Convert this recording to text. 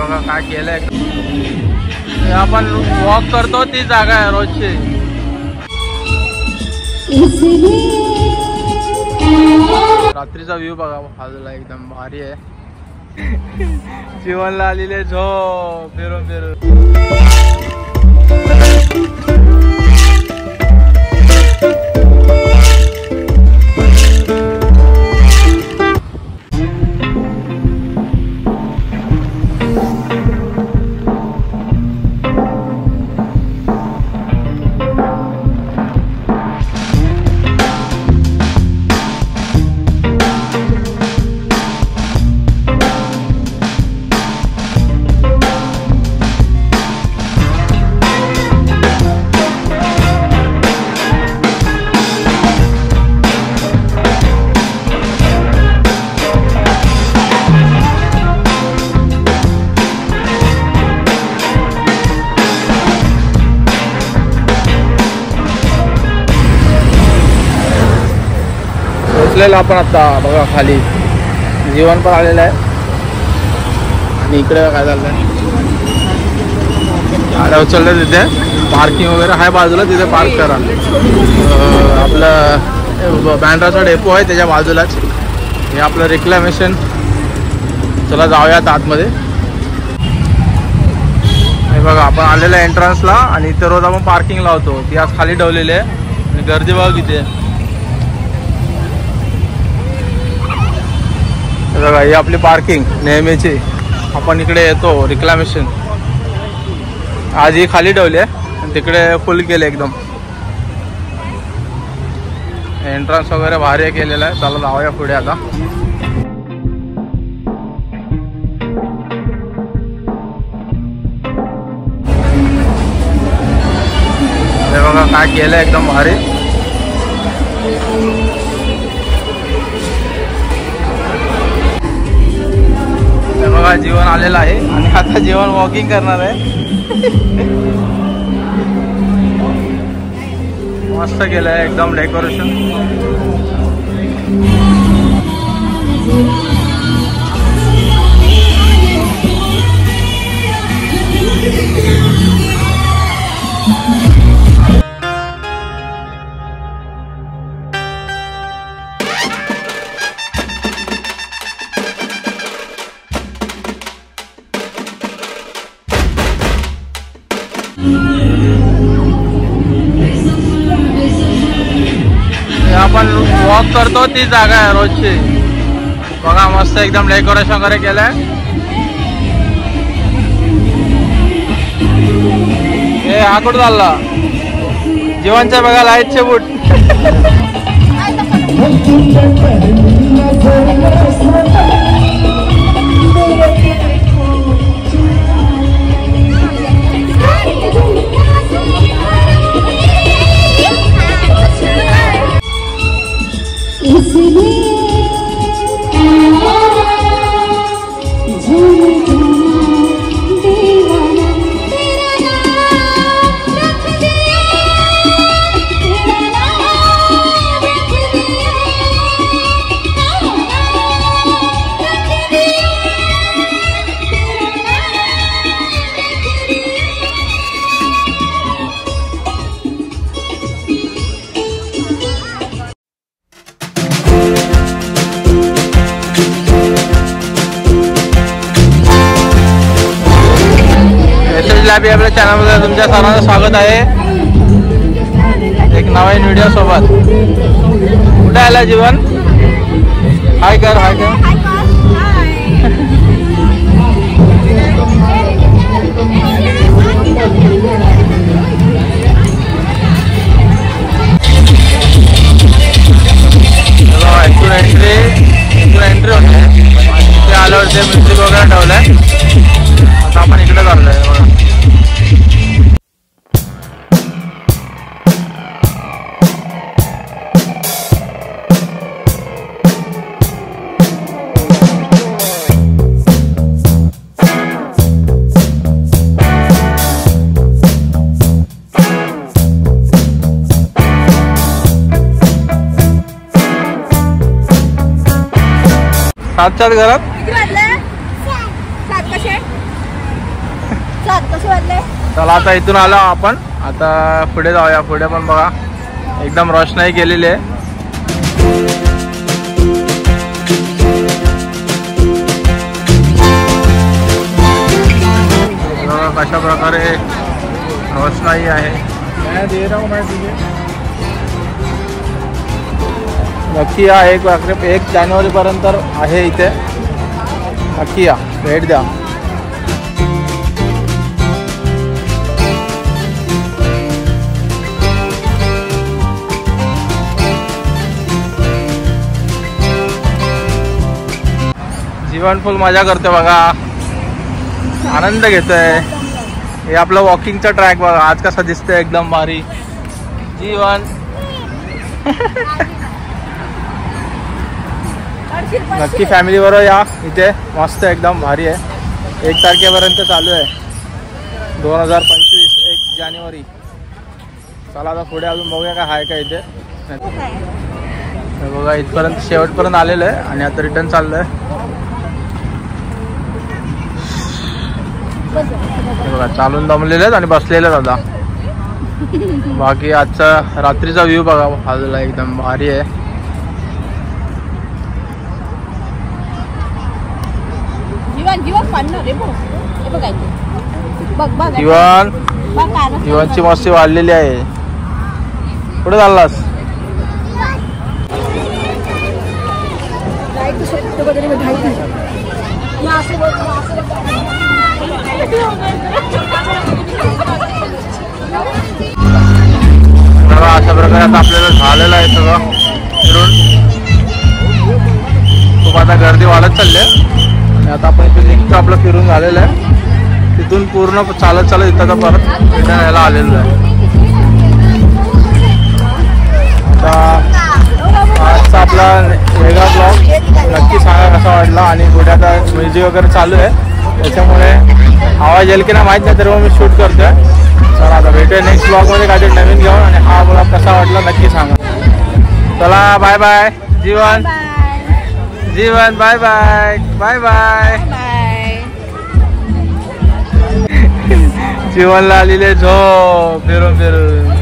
बघा काय केलंय. आपण वॉक करतो ती जागा आहे रोजची. रात्रीचा व्ह्यू बघा बाजूला एकदम भारी आहे. जीवनला आलेले झोप फिरून फिरून. आपण आता बघा खाली जीवन पण आलेलं आहे. आणि इकडे काय झालंय गाड्या उचलल्या. तिथे पार्किंग वगैरे आहे बाजूला, तिथे पार्क करा. आपलं बँड्राचा डेपो आहे त्याच्या बाजूलाच. हे आपलं रिक्लेमेशन. चला जाऊयात आतमध्ये. हे बघा आपण आलेलं आहे एंट्रन्सला. आणि इथे रोज आपण पार्किंग लावतो. ती आज खाली ठेवलेली आहे. आणि गर्दी बघा किती आहे. बघा ही आपली पार्किंग नेहमीची. आपण इकडे येतो रिक्लेमेशन. आज ही खाली ठेवली आहे आणि तिकडे फुल केले एकदम. एंट्रन्स वगैरे भारी केलेला आहे. चला जाऊया पुढे आता. हे बघा काय केलं एकदम भारी. बघा जीवन आलेलं आहे आणि आता जीवन वॉकिंग करणार आहे. मस्त केलं आहे एकदम डेकोरेशन. आपण वॉक करतो ती जागा आहे रोजची. बघा मस्त एकदम डेकोरेशन वगैरे केलंय. हे हा कुठं चालला. जीवनच्या बघा लाईटचे बूट. आपल्या चॅनलमध्ये तुमच्या सर्वांचं स्वागत आहे. एक नवीन व्हिडिओ सोबत. कुठे आला जीवन. हाय कर हाय कर. एंट्री होते. ते आल्यावर ते म्युझिक वगैरे ठेवलंय. आता आपण इकडे चाललोय. सातच्याच घरात. सात कसे चला आता इथून आलो आपण, आता पुढे जाऊया. पुढे पण बघा एकदम रोषणाई केलेली आहे. कशा प्रकारे रोषणाई आहे. नक्की या 1 जानेवारी पर्यंत आहे इथे, नक्की या, भेट द्या. जीवन फुल मजा करते बघा, आनंद घेतोय. हे आपलं वॉकिंगचा ट्रॅक बघा आज कसा दिसतोय, एकदम भारी. जीवन नक्की फॅमिली बरोबर या इथे, मस्त एकदम भारी आहे. 1 तारखेपर्यंत चालू आहे 2025 1 जानेवारी. चला आता पुढे अजून बघूया काय आहे का इथे. बघा इथपर्यंत शेवटपर्यंत आलेलं आहे आणि आता रिटर्न चाललंय. बघा चालून दमलेले आहेत आणि बसलेले आहेत आता. बाकी आजचा रात्रीचा व्ह्यू बघा बाजूला एकदम भारी आहे. जीवनची मस्ती वाढलेली आहे. कुठे चाललास? अशा प्रकारे आता आपल्याला झालेलं आहे सगळं फिरून. खूप आता गर्दी वाढत चालली आहे आणि आता आपण इथे निघतो. आपलं फिरून झालेलं आहे. तिथून पूर्ण चालत इथं परत रिटर्न यायला आलेलं आहे. आता आजचा आपला वेगळा ब्लॉग नक्की सांगा कसा वाटला. आणि पुढे आता म्युझिक वगैरे चालू आहे, त्याच्यामुळे आवाज येईल की नाही माहीत नाही, तर मग मी शूट करतोय. चला आता भेटूया नेक्स्ट ब्लॉगमध्ये काहीतरी नवीन घेऊन. आणि हा ब्लॉग कसा वाटला नक्की सांगा. चला bye bye. Jeevan bye bye. Bye bye. जीवनला आलेले झोप फिरून.